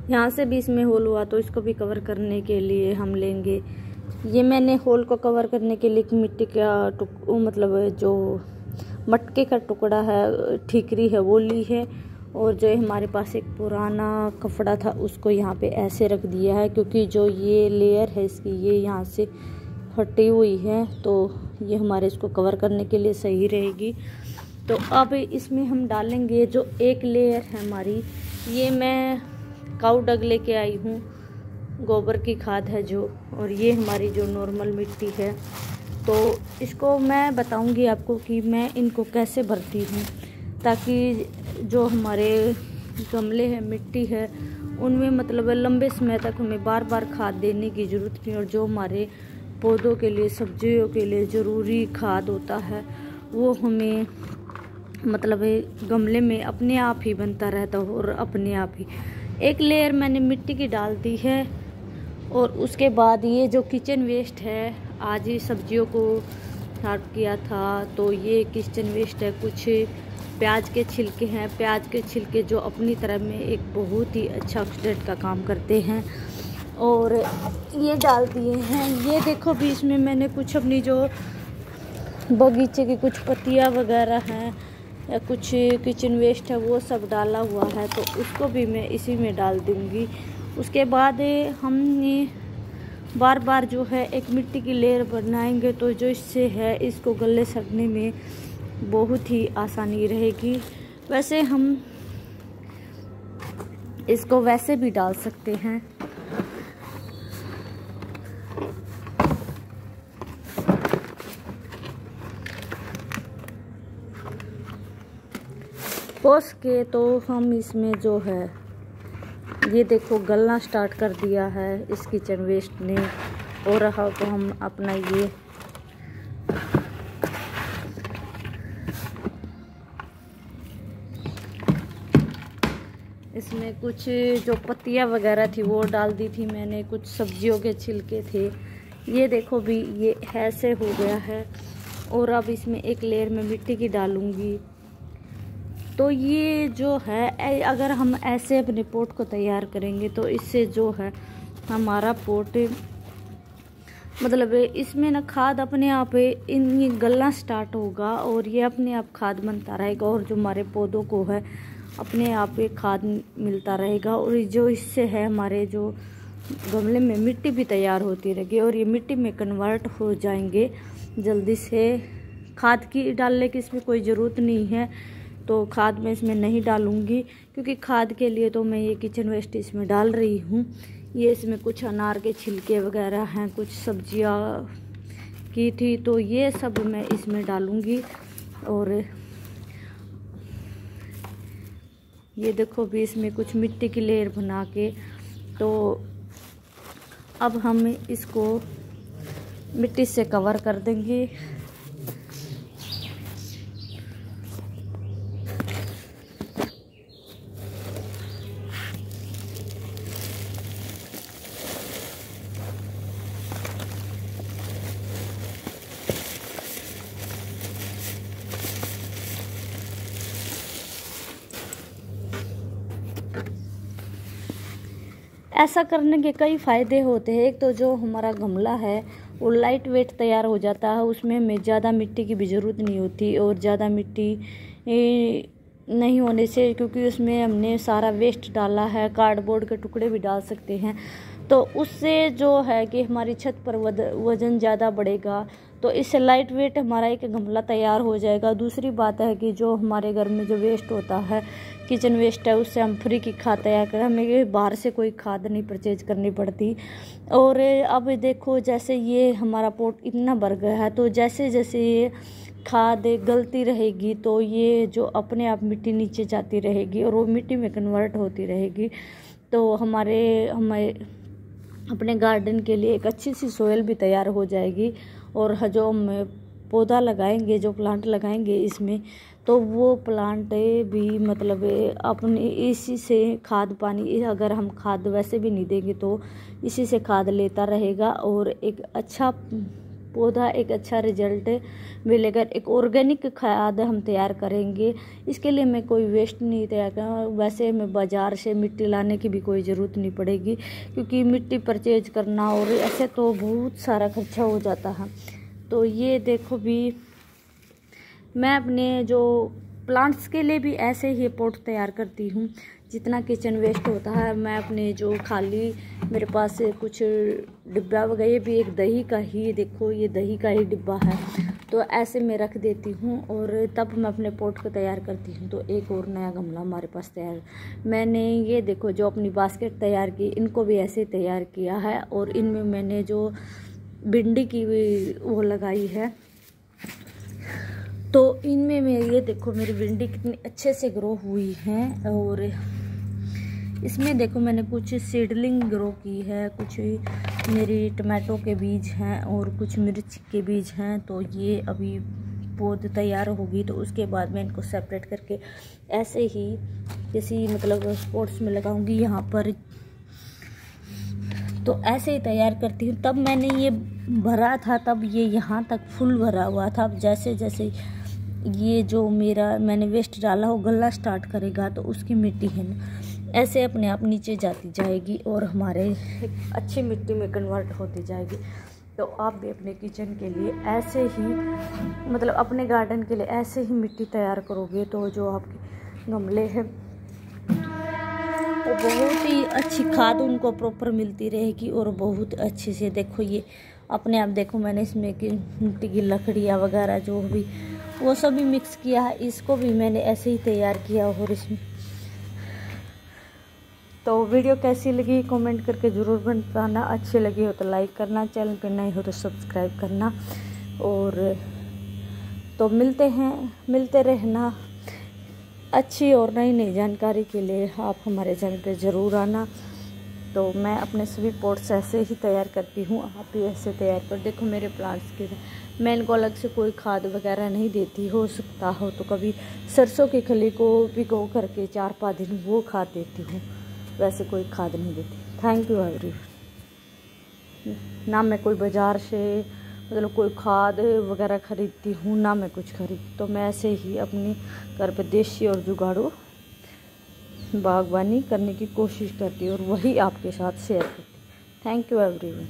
यहाँ से भी इसमें होल हुआ तो इसको भी कवर करने के लिए हम लेंगे। ये मैंने होल को कवर करने के लिए एक मिट्टी का मतलब जो मटके का टुकड़ा है, ठीकरी है, वो ली है। और जो हमारे पास एक पुराना कपड़ा था उसको यहाँ पे ऐसे रख दिया है, क्योंकि जो ये लेयर है इसकी ये यहाँ से फटी हुई है, तो ये हमारे इसको कवर करने के लिए सही रहेगी। तो अब इसमें हम डालेंगे जो एक लेयर है हमारी, ये मैं काऊ डंग लेके आई हूँ, गोबर की खाद है जो, और ये हमारी जो नॉर्मल मिट्टी है। तो इसको मैं बताऊंगी आपको कि मैं इनको कैसे भरती हूँ, ताकि जो हमारे गमले हैं, मिट्टी है, उनमें मतलब लंबे समय तक हमें बार बार खाद देने की ज़रूरत नहीं, और जो हमारे पौधों के लिए, सब्जियों के लिए ज़रूरी खाद होता है वो हमें मतलब गमले में अपने आप ही बनता रहता है। और अपने आप ही एक लेयर मैंने मिट्टी की डाल दी है। और उसके बाद ये जो किचन वेस्ट है, आज ही सब्जियों को साफ किया था, तो ये किचन वेस्ट है। कुछ प्याज के छिलके हैं, प्याज के छिलके जो अपनी तरह में एक बहुत ही अच्छा ऑक्सीडेंट का काम करते हैं, और ये डाल दिए हैं। ये देखो भी इसमें मैंने कुछ अपनी जो बगीचे की कुछ पत्तियां वगैरह हैं या कुछ किचन वेस्ट है वो सब डाला हुआ है, तो उसको भी मैं इसी में डाल दूँगी। उसके बाद हम बार बार जो है एक मिट्टी की लेयर बनाएंगे, तो जो इससे है इसको गले सड़ने में बहुत ही आसानी रहेगी। वैसे हम इसको वैसे भी डाल सकते हैं। पोस के तो हम इसमें जो है ये देखो गलना स्टार्ट कर दिया है इस किचन वेस्ट ने। और रहा तो हम अपना ये इसमें कुछ जो पत्तियां वगैरह थी वो डाल दी थी मैंने, कुछ सब्जियों के छिलके थे। ये देखो भी ये ऐसे हो गया है। और अब इसमें एक लेयर में मिट्टी की डालूंगी। तो ये जो है अगर हम ऐसे अपने पोट को तैयार करेंगे तो इससे जो है हमारा पोट मतलब इसमें ना खाद अपने आप ये गलना स्टार्ट होगा, और ये अपने आप खाद बनता रहेगा, और जो हमारे पौधों को है अपने आप खाद मिलता रहेगा। और जो इससे है हमारे जो गमले में मिट्टी भी तैयार होती रहेगी, और ये मिट्टी में कन्वर्ट हो जाएंगे जल्दी से। खाद की डालने की इसमें कोई ज़रूरत नहीं है, तो खाद मैं इसमें नहीं डालूँगी, क्योंकि खाद के लिए तो मैं ये किचन वेस्ट इसमें डाल रही हूँ। ये इसमें कुछ अनार के छिलके वगैरह हैं, कुछ सब्जियाँ की थी, तो ये सब मैं इसमें डालूँगी। और ये देखो भी इसमें कुछ मिट्टी की लेयर बना के, तो अब हम इसको मिट्टी से कवर कर देंगे। ऐसा करने के कई फ़ायदे होते हैं। एक तो जो हमारा गमला है वो लाइट वेट तैयार हो जाता है, उसमें हमें ज़्यादा मिट्टी की भी ज़रूरत नहीं होती। और ज़्यादा मिट्टी नहीं होने से, क्योंकि उसमें हमने सारा वेस्ट डाला है, कार्डबोर्ड के टुकड़े भी डाल सकते हैं, तो उससे जो है कि हमारी छत पर वज़न ज़्यादा बढ़ेगा, तो इससे लाइट वेट हमारा एक गमला तैयार हो जाएगा। दूसरी बात है कि जो हमारे घर में जो वेस्ट होता है, किचन वेस्ट है, उससे हम फ्री की खाद तैयार करें, हमें बाहर से कोई खाद नहीं परचेज करनी पड़ती। और अब देखो जैसे ये हमारा पोट इतना भर गया है, तो जैसे जैसे ये खाद गलती रहेगी तो ये जो अपने आप मिट्टी नीचे जाती रहेगी और वो मिट्टी में कन्वर्ट होती रहेगी। तो हमें अपने गार्डन के लिए एक अच्छी सी सोयल भी तैयार हो जाएगी। और जो हम पौधा लगाएंगे, जो प्लांट लगाएंगे इसमें, तो वो प्लांट भी मतलब अपने इसी से खाद पानी, अगर हम खाद वैसे भी नहीं देंगे तो इसी से खाद लेता रहेगा और एक अच्छा पौधा एक अच्छा रिजल्ट मिलेगा। एक ऑर्गेनिक खाद हम तैयार करेंगे, इसके लिए मैं कोई वेस्ट नहीं तैयार करूँगा। वैसे मैं बाज़ार से मिट्टी लाने की भी कोई ज़रूरत नहीं पड़ेगी, क्योंकि मिट्टी परचेज करना और ऐसे तो बहुत सारा खर्चा हो जाता है। तो ये देखो भी मैं अपने जो प्लांट्स के लिए भी ऐसे ही पॉट तैयार करती हूँ। जितना किचन वेस्ट होता है मैं अपने जो खाली मेरे पास कुछ डिब्बा वगैरह, ये भी एक दही का ही, देखो ये दही का ही डिब्बा है, तो ऐसे मैं रख देती हूँ और तब मैं अपने पॉट को तैयार करती हूँ। तो एक और नया गमला हमारे पास तैयार, मैंने ये देखो जो अपनी बास्केट तैयार की, इनको भी ऐसे तैयार किया है। और इनमें मैंने जो भिंडी की वो लगाई है, तो इनमें मैं ये देखो मेरी भिंडी कितनी अच्छे से ग्रो हुई है। और इसमें देखो मैंने कुछ सीडलिंग ग्रो की है, कुछ मेरी टमाटो के बीज हैं और कुछ मिर्च के बीज हैं। तो ये अभी पौध तैयार होगी तो उसके बाद मैं इनको सेपरेट करके ऐसे ही किसी मतलब स्पॉट्स में लगाऊंगी यहाँ पर। तो ऐसे ही तैयार करती हूँ। तब मैंने ये भरा था, तब ये यहाँ तक फुल भरा हुआ था। अब जैसे जैसे ये जो मेरा मैंने वेस्ट डाला हो गलना स्टार्ट करेगा, तो उसकी मिट्टी है ना ऐसे अपने आप नीचे जाती जाएगी और हमारे अच्छी मिट्टी में कन्वर्ट होती जाएगी। तो आप भी अपने किचन के लिए ऐसे ही मतलब अपने गार्डन के लिए ऐसे ही मिट्टी तैयार करोगे, तो जो आपके गमले हैं वो बहुत ही अच्छी खाद उनको प्रॉपर मिलती रहेगी और बहुत अच्छे से देखो ये अपने आप देखो मैंने इसमें की मिट्टी की लकड़ियाँ वगैरह जो भी वो सब भी मिक्स किया है, इसको भी मैंने ऐसे ही तैयार किया। और इसमें तो वीडियो कैसी लगी कमेंट करके ज़रूर बताना, अच्छी लगी हो तो लाइक करना, चैनल पर नए हो तो सब्सक्राइब करना। और तो मिलते रहना। अच्छी और नई नई जानकारी के लिए आप हमारे चैनल पे ज़रूर आना। तो मैं अपने सभी पॉट्स ऐसे ही तैयार करती हूँ, आप भी ऐसे तैयार कर। देखो मेरे प्लांट्स के मैं इनको अलग से कोई खाद वगैरह नहीं देती, हो सकता हो तो कभी सरसों की खली को भिगो करके 4-5 दिन वो खाद देती हूँ, वैसे कोई खाद नहीं देती। Thank you everyone. ना मैं कोई बाज़ार से मतलब कोई खाद वगैरह ख़रीदती हूँ, ना मैं कुछ खरीदती, तो मैं ऐसे ही अपने घर पे देसी और जुगाड़ू बागवानी करने की कोशिश करती हूँ और वही आपके साथ शेयर करती हूँ। Thank you everyone.